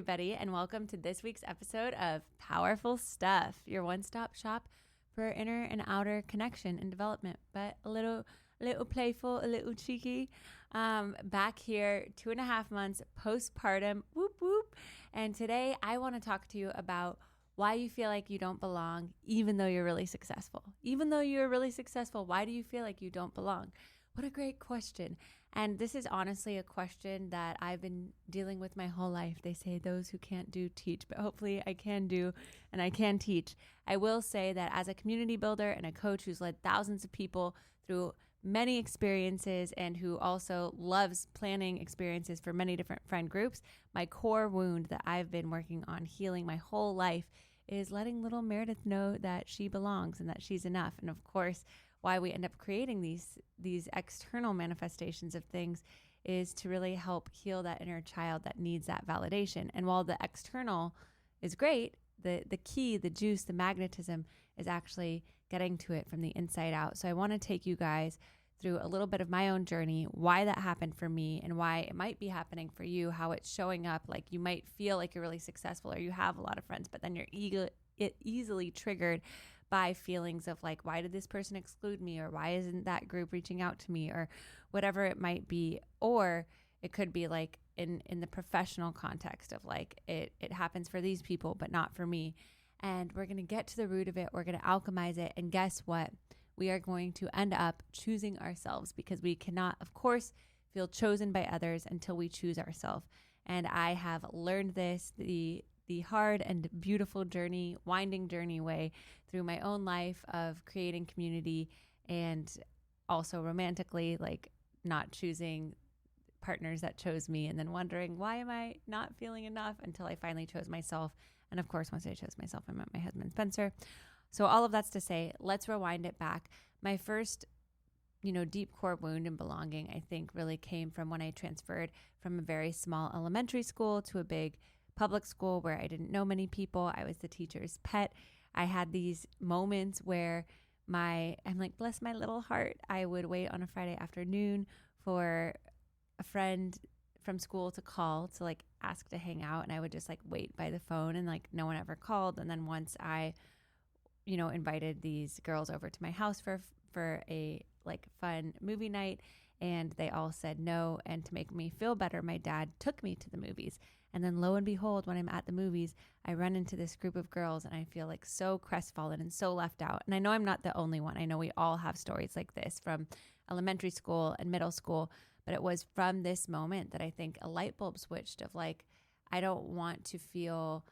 everybody, and welcome to this week's episode of Powerful Stuff, your one-stop shop for inner and outer connection and development, but a little playful, a little cheeky. Back here, 2.5 months postpartum, whoop whoop. And today I want to talk to you about why you feel like you don't belong, even though you're really successful. Even though you're really successful, why do you feel like you don't belong? What a great question. And this is honestly a question that I've been dealing with my whole life. They say those who can't do teach, but hopefully I can do and I can teach. I will say that as a community builder and a coach who's led thousands of people through many experiences and who also loves planning experiences for many different friend groups, my core wound that I've been working on healing my whole life is letting little Meredith know that she belongs and that she's enough. And of course, why we end up creating these external manifestations of things is to really help heal that inner child that needs that validation. And while the external is great, the key, the juice, the magnetism is actually getting to it from the inside out. So I want to take you guys through a little bit of my own journey, why that happened for me and why it might be happening for you, how it's showing up. Like you might feel like you're really successful or you have a lot of friends, but then you're easily triggered by feelings of like, why did this person exclude me? Or why isn't that group reaching out to me? Or whatever it might be. Or it could be like in the professional context of like, it happens for these people, but not for me. And we're going to get to the root of it. We're going to alchemize it. And guess what? We are going to end up choosing ourselves because we cannot, of course, feel chosen by others until we choose ourselves. And I have learned this the hard and beautiful journey, winding journey way through my own life of creating community and also romantically, like not choosing partners that chose me and then wondering, why am I not feeling enough until I finally chose myself. And of course, once I chose myself, I met my husband, Spencer. So all of that's to say, let's rewind it back. My first, deep core wound in belonging, I think really came from when I transferred from a very small elementary school to a big public school where I didn't know many people. I was the teacher's pet. I had these moments where I'm like, bless my little heart. I would wait on a Friday afternoon for a friend from school to call to like ask to hang out. And I would just like wait by the phone and like no one ever called. And then once I, invited these girls over to my house for a like fun movie night and they all said no. And to make me feel better, my dad took me to the movies. And then lo and behold, when I'm at the movies, I run into this group of girls and I feel like so crestfallen and so left out. And I know I'm not the only one. I know we all have stories like this from elementary school and middle school. But it was from this moment that I think a light bulb switched of like, I don't want to feel,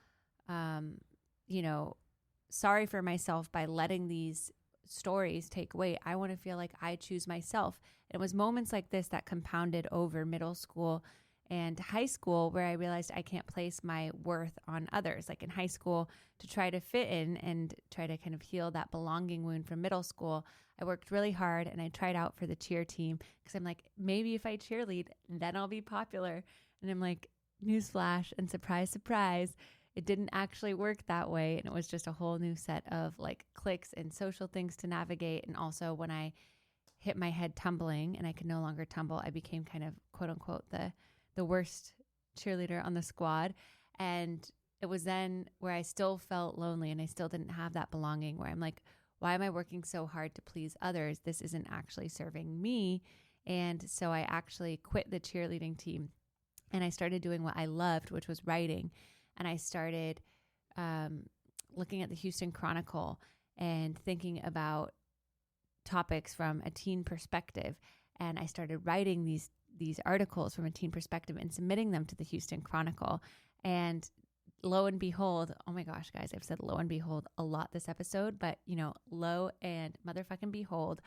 sorry for myself by letting these stories take weight. I want to feel like I choose myself. And it was moments like this that compounded over middle school and high school where I realized I can't place my worth on others. Like in high school, to try to fit in and try to kind of heal that belonging wound from middle school, I worked really hard and I tried out for the cheer team because I'm like, maybe if I cheerlead, then I'll be popular. And I'm like, newsflash and surprise, surprise, it didn't actually work that way. And it was just a whole new set of like cliques and social things to navigate. And also when I hit my head tumbling and I could no longer tumble, I became kind of quote unquote the worst cheerleader on the squad. And it was then where I still felt lonely and I still didn't have that belonging where I'm like, why am I working so hard to please others? This isn't actually serving me. And so I actually quit the cheerleading team and I started doing what I loved, which was writing. And I started looking at the Houston Chronicle and thinking about topics from a teen perspective. And I started writing these articles from a teen perspective and submitting them to the Houston Chronicle. And lo and behold, oh my gosh, guys, I've said lo and behold a lot this episode, but lo and motherfucking behold,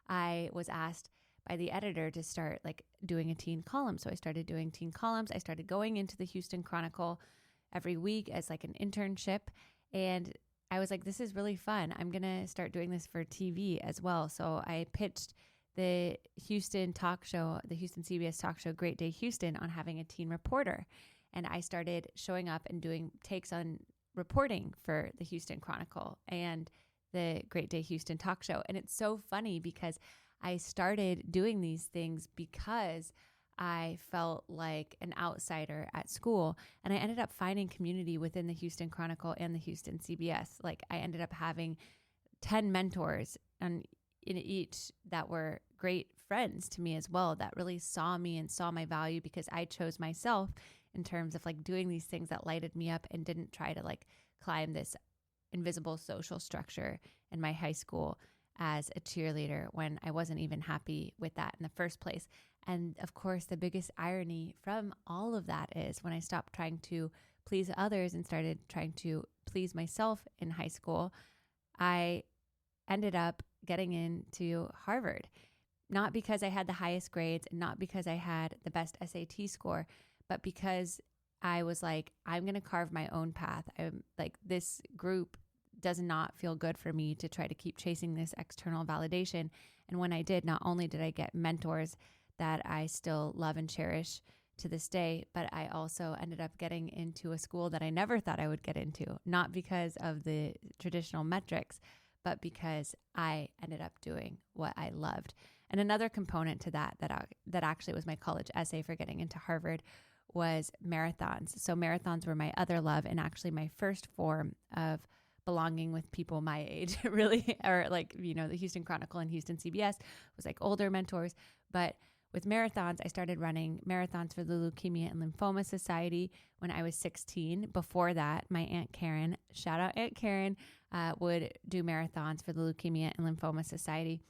I was asked by the editor to start like doing a teen column. So I started doing teen columns. I started going into the Houston Chronicle every week as like an internship. And I was like, this is really fun. I'm going to start doing this for TV as well. So I pitched the Houston talk show, the Houston CBS talk show, Great Day Houston, on having a teen reporter. And I started showing up and doing takes on reporting for the Houston Chronicle and the Great Day Houston talk show. And it's so funny because I started doing these things because I felt like an outsider at school. And I ended up finding community within the Houston Chronicle and the Houston CBS. Like I ended up having 10 mentors in each that were great friends to me as well, that really saw me and saw my value because I chose myself in terms of like doing these things that lighted me up and didn't try to like climb this invisible social structure in my high school as a cheerleader when I wasn't even happy with that in the first place. And of course, the biggest irony from all of that is when I stopped trying to please others and started trying to please myself in high school, I ended up getting into Harvard, not because I had the highest grades and not because I had the best SAT score, but because I was like, I'm going to carve my own path. I'm like, this group does not feel good for me to try to keep chasing this external validation. And when I did, not only did I get mentors that I still love and cherish to this day, but I also ended up getting into a school that I never thought I would get into, not because of the traditional metrics, but because I ended up doing what I loved. And another component to that actually was my college essay for getting into Harvard was marathons. So marathons were my other love and actually my first form of belonging with people my age, really, or like, you know, the Houston Chronicle and Houston CBS was like older mentors. But with marathons, I started running marathons for the Leukemia and Lymphoma Society when I was 16. Before that, my Aunt Karen, shout out Aunt Karen, would do marathons for the Leukemia and Lymphoma Society.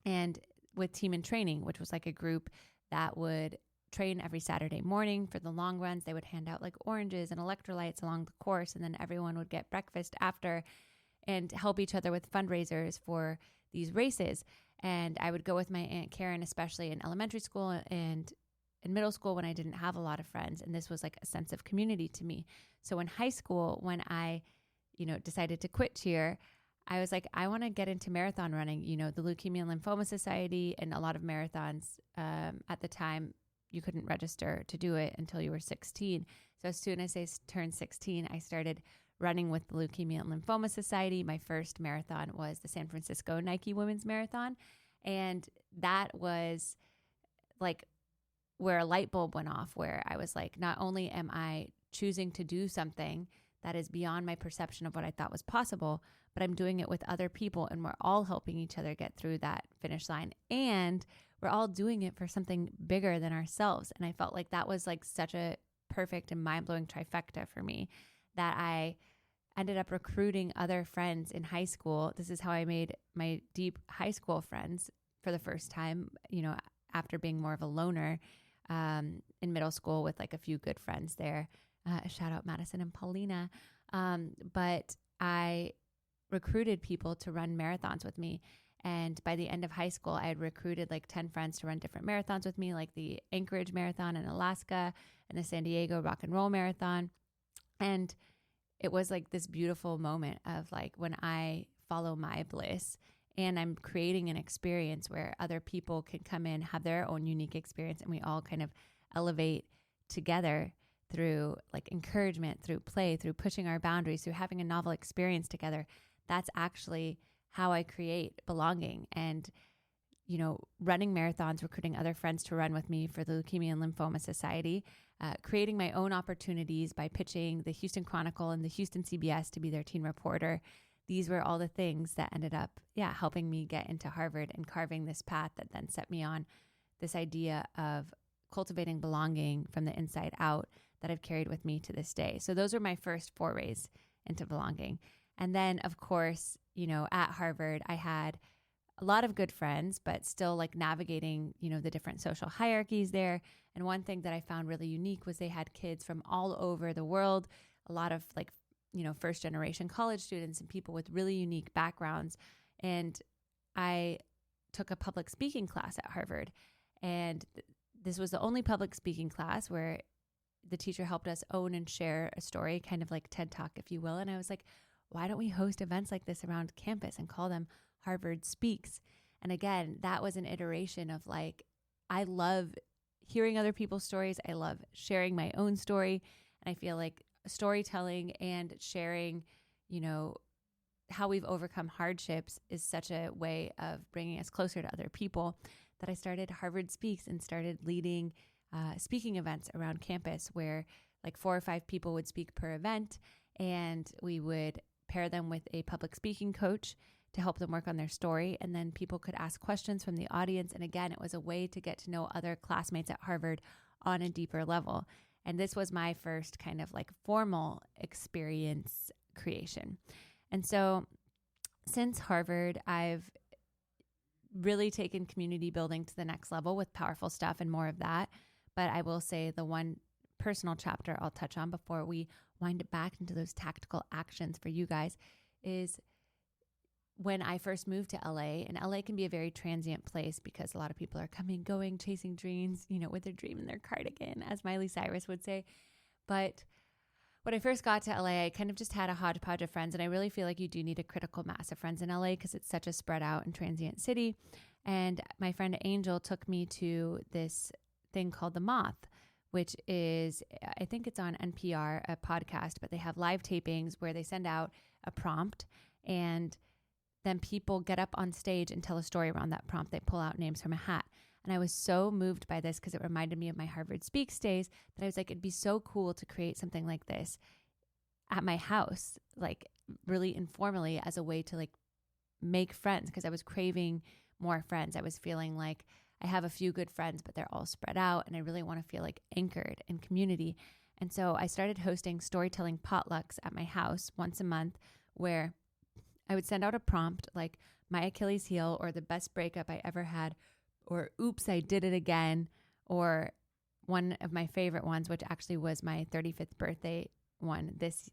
And with Team in Training, which was like a group that would train every Saturday morning for the long runs. They would hand out like oranges and electrolytes along the course, and then everyone would get breakfast after and help each other with fundraisers for these races. And I would go with my Aunt Karen, especially in elementary school and in middle school when I didn't have a lot of friends. And this was like a sense of community to me. So in high school, when I, decided to quit cheer, I was like, I want to get into marathon running. The Leukemia and Lymphoma Society and a lot of marathons at the time, you couldn't register to do it until you were 16. So as soon as I turned 16, I started running with the Leukemia and Lymphoma Society. My first marathon was the San Francisco Nike Women's Marathon. And that was like where a light bulb went off, where I was like, not only am I choosing to do something that is beyond my perception of what I thought was possible, but I'm doing it with other people and we're all helping each other get through that finish line. And we're all doing it for something bigger than ourselves. And I felt like that was like such a perfect and mind-blowing trifecta for me that I ended up recruiting other friends in high school. This is how I made my deep high school friends for the first time, after being more of a loner in middle school with like a few good friends there. Shout out Madison and Paulina. But I recruited people to run marathons with me. And by the end of high school, I had recruited like 10 friends to run different marathons with me, like the Anchorage Marathon in Alaska and the San Diego Rock and Roll Marathon. And it was like this beautiful moment of like when I follow my bliss and I'm creating an experience where other people can come in, have their own unique experience, and we all kind of elevate together through like encouragement, through play, through pushing our boundaries, through having a novel experience together. That's actually how I create belonging. And, running marathons, recruiting other friends to run with me for the Leukemia and Lymphoma Society, creating my own opportunities by pitching the Houston Chronicle and the Houston CBS to be their teen reporter. These were all the things that ended up, helping me get into Harvard and carving this path that then set me on this idea of cultivating belonging from the inside out that I've carried with me to this day. So those are my first forays into belonging. And then, of course, at Harvard, I had a lot of good friends, but still like navigating, the different social hierarchies there. And one thing that I found really unique was they had kids from all over the world, a lot of like, first generation college students and people with really unique backgrounds. And I took a public speaking class at Harvard. And this was the only public speaking class where the teacher helped us own and share a story, kind of like TED Talk, if you will. And I was like, why don't we host events like this around campus and call them Harvard Speaks? And again, that was an iteration of like, I love hearing other people's stories. I love sharing my own story. And I feel like storytelling and sharing, how we've overcome hardships is such a way of bringing us closer to other people that I started Harvard Speaks and started leading speaking events around campus where like 4 or 5 people would speak per event, and we would pair them with a public speaking coach to help them work on their story. And then people could ask questions from the audience. And again, it was a way to get to know other classmates at Harvard on a deeper level. And this was my first kind of like formal experience creation. And so since Harvard, I've really taken community building to the next level with Powerful Stuff and more of that. But I will say the one personal chapter I'll touch on before we wind it back into those tactical actions for you guys is when I first moved to LA. And LA can be a very transient place because a lot of people are coming, going, chasing dreams, with their dream in their cardigan, as Miley Cyrus would say. But when I first got to LA, I kind of just had a hodgepodge of friends. And I really feel like you do need a critical mass of friends in LA because it's such a spread out and transient city. And my friend Angel took me to this thing called The Moth, which is, I think it's on NPR, a podcast, but they have live tapings where they send out a prompt and then people get up on stage and tell a story around that prompt. They pull out names from a hat. And I was so moved by this because it reminded me of my Harvard Speaks days that I was like, it'd be so cool to create something like this at my house, like really informally as a way to like make friends, because I was craving more friends. I was feeling like I have a few good friends, but they're all spread out and I really want to feel like anchored in community. And so I started hosting storytelling potlucks at my house once a month where I would send out a prompt like my Achilles heel or the best breakup I ever had or oops, I did it again, or one of my favorite ones, which actually was my 35th birthday one this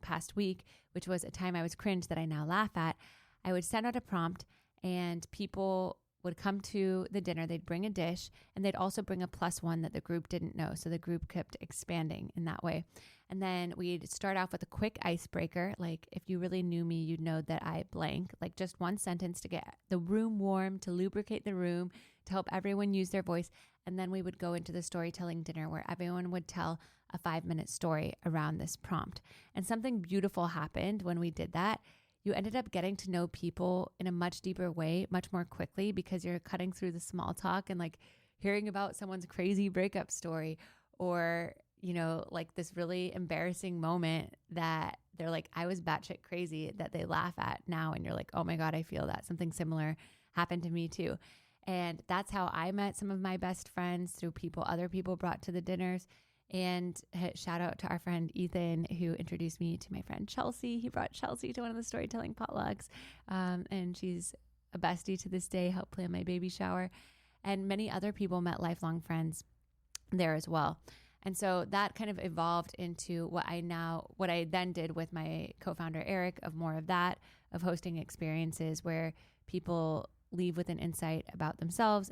past week, which was a time I was cringe that I now laugh at. I would send out a prompt and people would come to the dinner, they'd bring a dish, and they'd also bring a plus one that the group didn't know. So the group kept expanding in that way. And then we'd start off with a quick icebreaker. Like if you really knew me, you'd know that I blank, like just one sentence to get the room warm, to lubricate the room, to help everyone use their voice. And then we would go into the storytelling dinner where everyone would tell a 5-minute story around this prompt. And something beautiful happened when we did that. You ended up getting to know people in a much deeper way, much more quickly, because you're cutting through the small talk and like hearing about someone's crazy breakup story or, like this really embarrassing moment that they're like, I was batshit crazy, that they laugh at now. And you're like, oh my God, I feel that something similar happened to me too. And that's how I met some of my best friends, through people other people brought to the dinners. And shout out to our friend Ethan, who introduced me to my friend Chelsea. He brought Chelsea to one of the storytelling potlucks. And she's a bestie to this day, helped plan my baby shower. And many other people met lifelong friends there as well. And so that kind of evolved into what I then did with my co-founder Eric, of more of that, of hosting experiences where people leave with an insight about themselves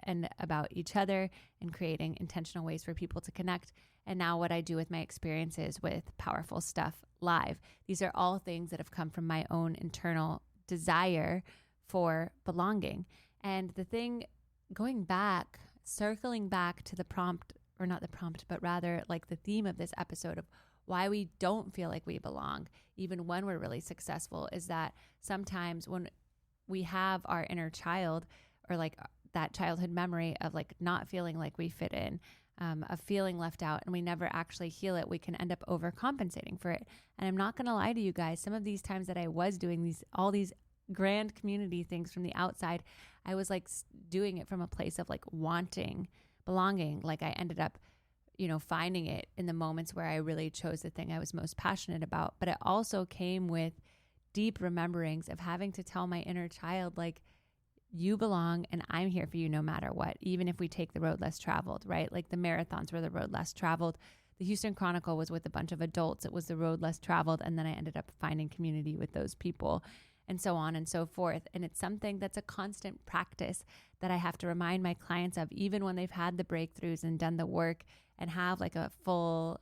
and about each other, and creating intentional ways for people to connect. And now what I do with my experiences with Powerful Stuff Live. These are all things that have come from my own internal desire for belonging. And the thing, circling back to the prompt, or not the prompt, but rather like the theme of this episode of why we don't feel like we belong, even when we're really successful, is that sometimes when we have our inner child, or like that childhood memory of like not feeling like we fit in, of feeling left out, and we never actually heal it, we can end up overcompensating for it. And I'm not going to lie to you guys, some of these times that I was doing all these grand community things from the outside, I was like doing it from a place of like wanting belonging. Like I ended up, finding it in the moments where I really chose the thing I was most passionate about. But it also came with deep rememberings of having to tell my inner child, like, you belong and I'm here for you no matter what, even if we take the road less traveled, right? Like the marathons were the road less traveled. The Houston Chronicle was with a bunch of adults. It was the road less traveled. And then I ended up finding community with those people, and so on and so forth. And it's something that's a constant practice that I have to remind my clients of, even when they've had the breakthroughs and done the work and have like a full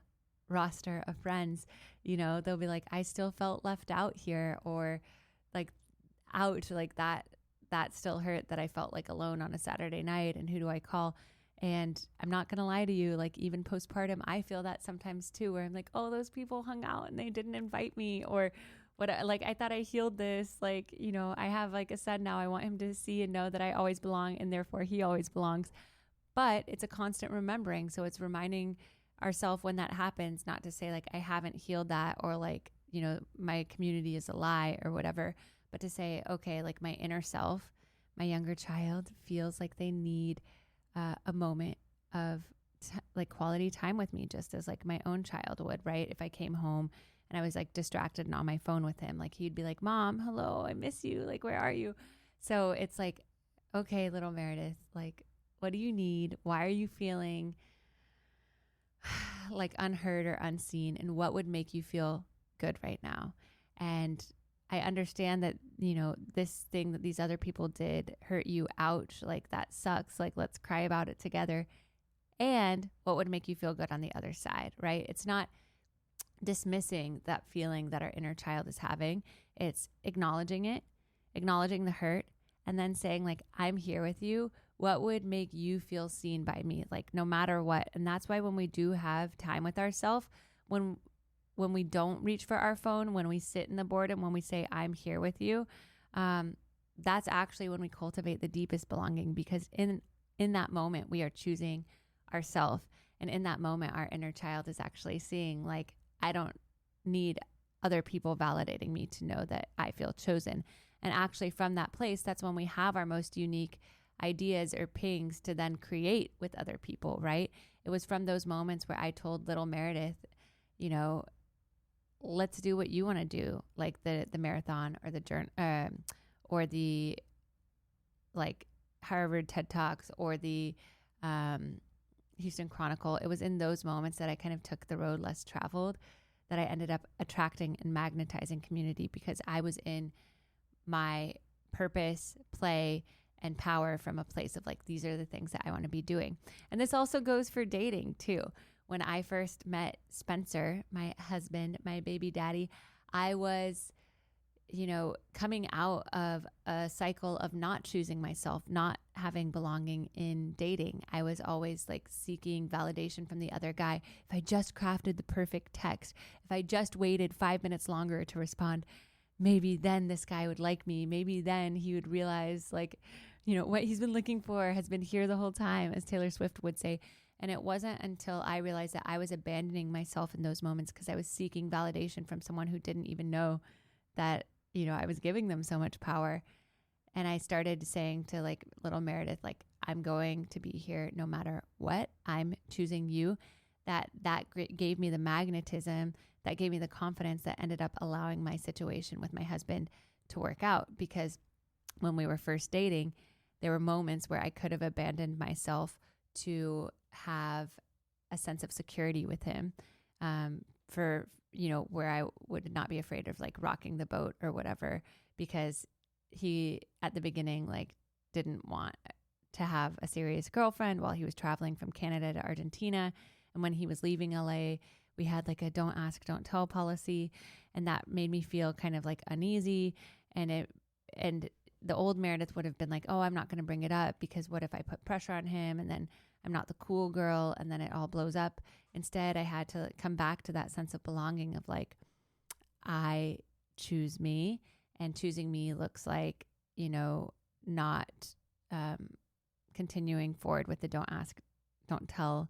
roster of friends. They'll be like, I still felt left out here, or like out, like that still hurt, that I felt like alone on a Saturday night, and who do I call? And I'm not going to lie to you, like even postpartum, I feel that sometimes too, where I'm like, oh, those people hung out and they didn't invite me, or what, like I thought I healed this, like, I have like a son now, I want him to see and know that I always belong, and therefore he always belongs. but it's a constant remembering. So it's reminding ourselves when that happens, not to say like, I haven't healed that, or like, you know, my community is a lie or whatever, but to say, okay, like my inner self, my younger child feels like they need a moment of like quality time with me, just as like my own child would, right? If I came home and I was like distracted and on my phone with him, like he'd be like, Mom, hello, I miss you. Like, where are you? So it's like, okay, little Meredith, like, what do you need? Why are you feeling like unheard or unseen? And what would make you feel good right now? And I understand that, you know, this thing that these other people did hurt you. Ouch. Like, that sucks. Like, let's cry about it together. And what would make you feel good on the other side, right? It's not dismissing that feeling that our inner child is having. It's acknowledging it, acknowledging the hurt, and then saying like, I'm here with you. What would make you feel seen by me? Like, no matter what. And that's why when we do have time with ourselves, when we don't reach for our phone, when we sit in the boredom, when we say, I'm here with you, that's actually when we cultivate the deepest belonging, because in that moment, we are choosing ourselves. And in that moment, our inner child is actually seeing like, I don't need other people validating me to know that I feel chosen. And actually from that place, that's when we have our most unique ideas or pings to then create with other people, right? It was from those moments where I told little Meredith, you know, let's do what you want to do, like the marathon or the journey, or the like Harvard TED Talks or the Houston Chronicle. It was in those moments that I kind of took the road less traveled, that I ended up attracting and magnetizing community, because I was in my purpose, play, and power from a place of like, these are the things that I want to be doing. And this also goes for dating too. When I first met Spencer, my husband, my baby daddy, I was, you know, coming out of a cycle of not choosing myself, not having belonging in dating. I was always like seeking validation from the other guy. If I just crafted the perfect text, if I just waited 5 minutes longer to respond, maybe then this guy would like me. Maybe then he would realize like, you know, what he's been looking for has been here the whole time, as Taylor Swift would say. And it wasn't until I realized that I was abandoning myself in those moments because I was seeking validation from someone who didn't even know that, you know, I was giving them so much power. And I started saying to like little Meredith, like, I'm going to be here no matter what. I'm choosing you. That gave me the magnetism, that gave me the confidence that ended up allowing my situation with my husband to work out. Because when we were first dating, there were moments where I could have abandoned myself to have a sense of security with him, for, you know, where I would not be afraid of like rocking the boat or whatever, because he at the beginning like didn't want to have a serious girlfriend while he was traveling from Canada to Argentina. And when he was leaving LA, we had like a don't ask, don't tell policy. And that made me feel kind of like uneasy. And the old Meredith would have been like, oh, I'm not going to bring it up, because what if I put pressure on him and then I'm not the cool girl and then it all blows up. Instead, I had to come back to that sense of belonging of like, I choose me, and choosing me looks like, you know, not continuing forward with the don't ask, don't tell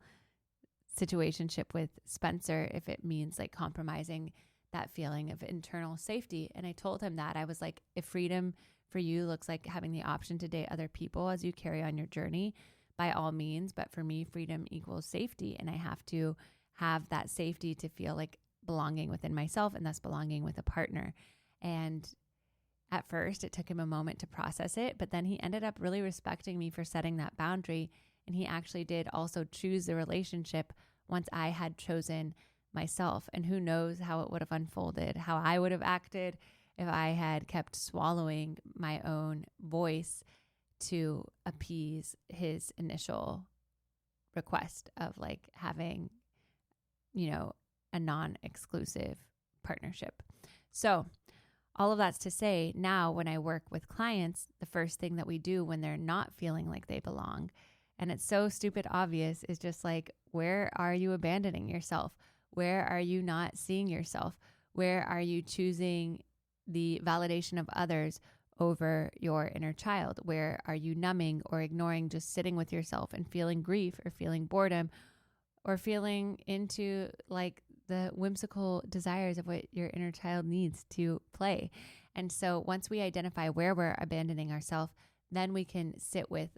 situationship with Spencer if it means like compromising that feeling of internal safety. And I told him that I was like, if freedom for you looks like having the option to date other people as you carry on your journey, by all means. But for me, freedom equals safety. And I have to have that safety to feel like belonging within myself, and thus belonging with a partner. And at first it took him a moment to process it, but then he ended up really respecting me for setting that boundary. And he actually did also choose the relationship once I had chosen myself. And who knows how it would have unfolded, how I would have acted if I had kept swallowing my own voice to appease his initial request of like having, you know, a non-exclusive partnership. So all of that's to say, now when I work with clients, the first thing that we do when they're not feeling like they belong, and it's so stupid obvious, is just like, where are you abandoning yourself? Where are you not seeing yourself? Where are you choosing the validation of others over your inner child? Where are you numbing or ignoring just sitting with yourself and feeling grief or feeling boredom or feeling into like the whimsical desires of what your inner child needs to play? And so once we identify where we're abandoning ourselves, then we can sit with,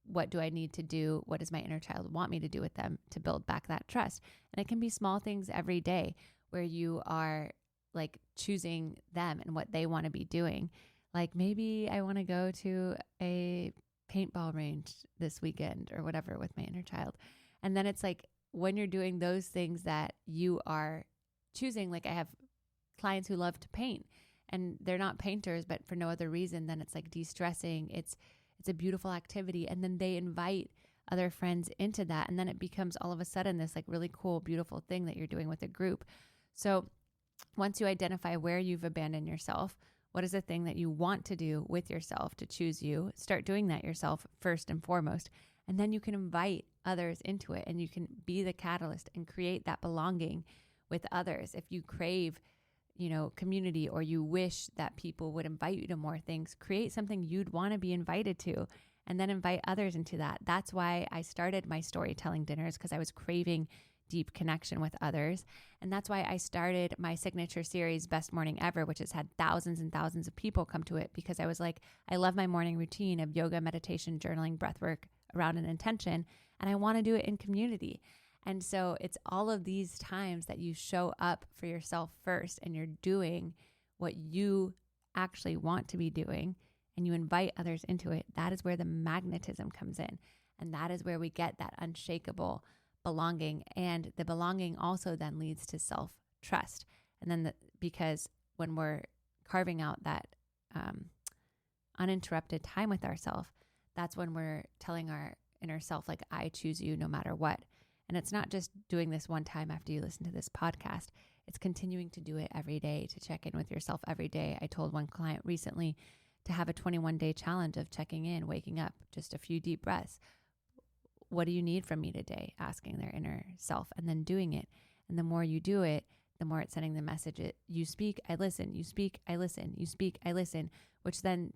what do I need to do? What does my inner child want me to do with them to build back that trust? And it can be small things every day where you are like choosing them and what they want to be doing. Like maybe I want to go to a paintball range this weekend or whatever with my inner child. And then it's like when you're doing those things that you are choosing, like I have clients who love to paint and they're not painters, but for no other reason than it's like de-stressing. It's a beautiful activity. And then they invite other friends into that. And then it becomes all of a sudden this like really cool, beautiful thing that you're doing with a group. So once you identify where you've abandoned yourself, what is the thing that you want to do with yourself to choose you? Start doing that yourself first and foremost. And then you can invite others into it and you can be the catalyst and create that belonging with others. If you crave, community, or you wish that people would invite you to more things, create something you'd want to be invited to and then invite others into that. That's why I started my storytelling dinners, because I was craving deep connection with others. And that's why I started my signature series, Best Morning Ever, which has had thousands and thousands of people come to it, because I was like, I love my morning routine of yoga, meditation, journaling, breathwork around an intention, and I want to do it in community. And so it's all of these times that you show up for yourself first and you're doing what you actually want to be doing and you invite others into it. That is where the magnetism comes in. And that is where we get that unshakable belonging. And the belonging also then leads to self-trust. And then because when we're carving out that uninterrupted time with ourselves, that's when we're telling our inner self, like, I choose you no matter what. And it's not just doing this one time after you listen to this podcast. It's continuing to do it every day, to check in with yourself every day. I told one client recently to have a 21-day challenge of checking in, waking up, just a few deep breaths. What do you need from me today? Asking their inner self and then doing it. And the more you do it, the more it's sending the message, you speak, I listen, you speak, I listen, you speak, I listen, which then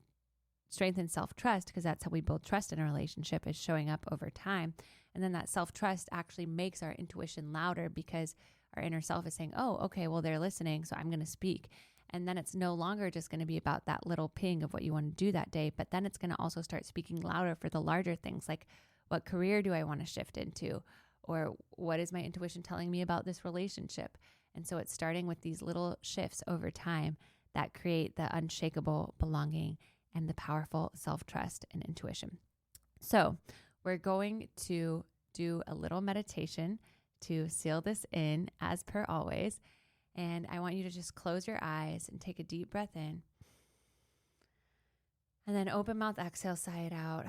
strengthens self-trust, because that's how we build trust in a relationship, is showing up over time. And then that self-trust actually makes our intuition louder, because our inner self is saying, oh, okay, well, they're listening, so I'm going to speak. And then it's no longer just going to be about that little ping of what you want to do that day, but then it's going to also start speaking louder for the larger things, like what career do I want to shift into? Or what is my intuition telling me about this relationship? And so it's starting with these little shifts over time that create the unshakable belonging and the powerful self-trust and intuition. So we're going to do a little meditation to seal this in, as per always. And I want you to just close your eyes and take a deep breath in. And then open mouth, exhale, sigh it out.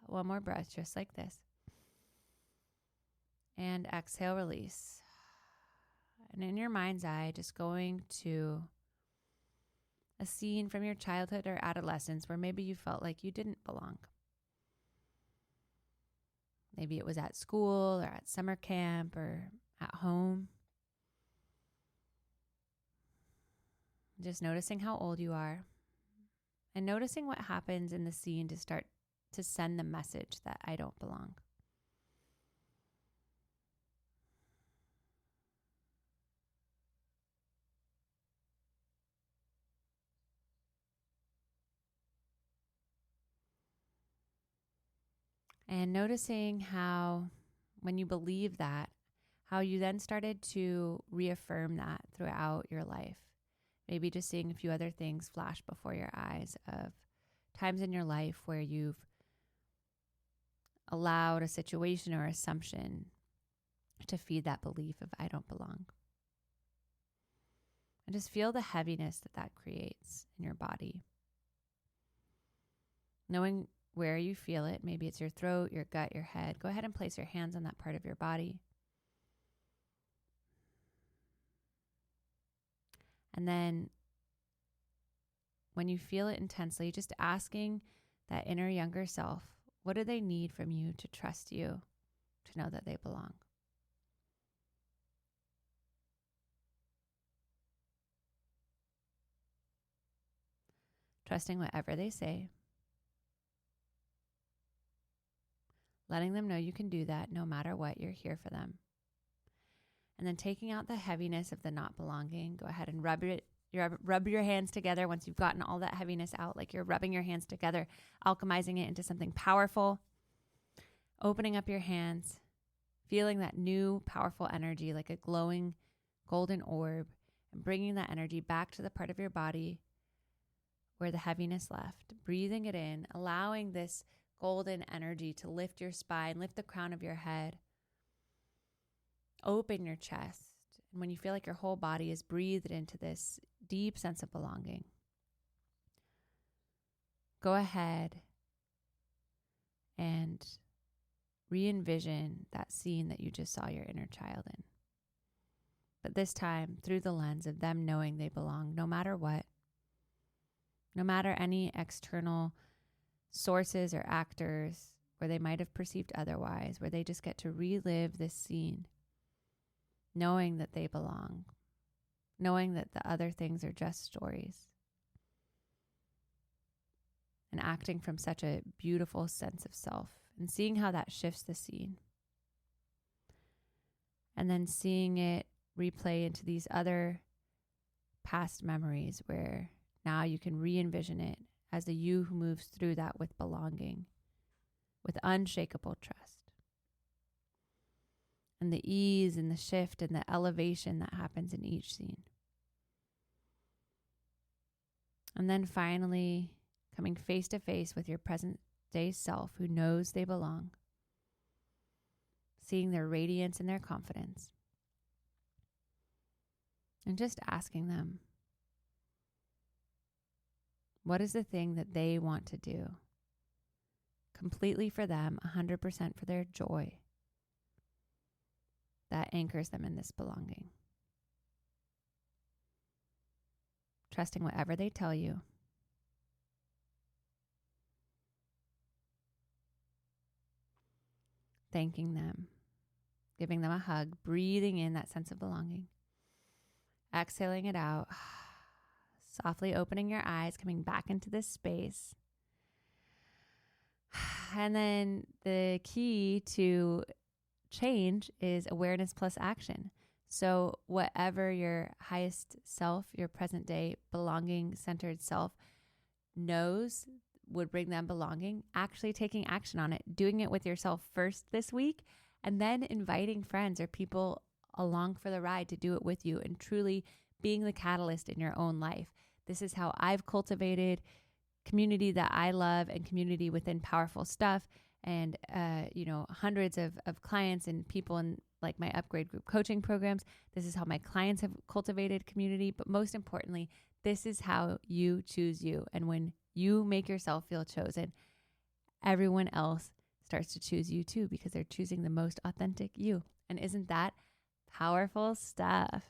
One more breath, just like this. And exhale, release. And in your mind's eye, just going to a scene from your childhood or adolescence where maybe you felt like you didn't belong. Maybe it was at school or at summer camp or at home. Just noticing how old you are and noticing what happens in the scene to start to send the message that I don't belong. And noticing how, when you believe that, how you then started to reaffirm that throughout your life. Maybe just seeing a few other things flash before your eyes of times in your life where you've allowed a situation or assumption to feed that belief of I don't belong. And just feel the heaviness that creates in your body. Knowing where you feel it, maybe it's your throat, your gut, your head. Go ahead and place your hands on that part of your body. And then when you feel it intensely, just asking that inner younger self, what do they need from you to trust you, to know that they belong? trusting whatever they say, letting them know you can do that no matter what, you're here for them. And then taking out the heaviness of the not belonging, go ahead and rub your hands together once you've gotten all that heaviness out, like you're rubbing your hands together, alchemizing it into something powerful, opening up your hands, feeling that new powerful energy like a glowing golden orb, and bringing that energy back to the part of your body where the heaviness left, breathing it in, allowing this golden energy to lift your spine, lift the crown of your head, open your chest. And when you feel like your whole body is breathed into this deep sense of belonging, go ahead and re-envision that scene that you just saw your inner child in. But this time through the lens of them knowing they belong no matter what, no matter any external sources or actors where they might have perceived otherwise, where they just get to relive this scene, knowing that they belong, knowing that the other things are just stories, and acting from such a beautiful sense of self, and seeing how that shifts the scene. And then seeing it replay into these other past memories where now you can re-envision it as the you who moves through that with belonging, with unshakable trust. And the ease and the shift and the elevation that happens in each scene. And then finally, coming face to face with your present day self who knows they belong, seeing their radiance and their confidence, and just asking them, what is the thing that they want to do? Completely for them, 100% for their joy, that anchors them in this belonging. Trusting whatever they tell you. Thanking them. Giving them a hug. Breathing in that sense of belonging. Exhaling it out. Softly opening your eyes, coming back into this space. And then the key to change is awareness plus action. So whatever your highest self, your present day belonging centered self knows would bring them belonging, actually taking action on it, doing it with yourself first this week, and then inviting friends or people along for the ride to do it with you, and truly being the catalyst in your own life. This is how I've cultivated community that I love, and community within Powerful Stuff, and hundreds of clients and people in like my upgrade group coaching programs. This is how my clients have cultivated community. But most importantly, this is how you choose you. And when you make yourself feel chosen, everyone else starts to choose you too, because they're choosing the most authentic you. And isn't that powerful stuff?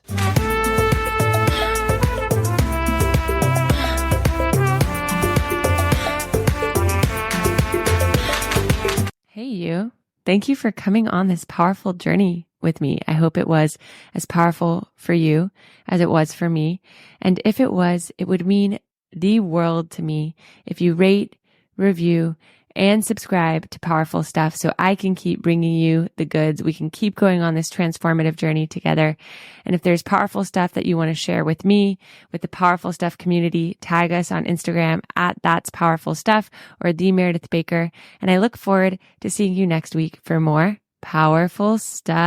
Hey, you. Thank you for coming on this powerful journey with me. I hope it was as powerful for you as it was for me. And if it was, it would mean the world to me if you rate, review, and subscribe to Powerful Stuff so I can keep bringing you the goods. We can keep going on this transformative journey together. And if there's powerful stuff that you want to share with me, with the Powerful Stuff community, tag us on Instagram at That's Powerful Stuff or The Meredith Baker. And I look forward to seeing you next week for more powerful stuff.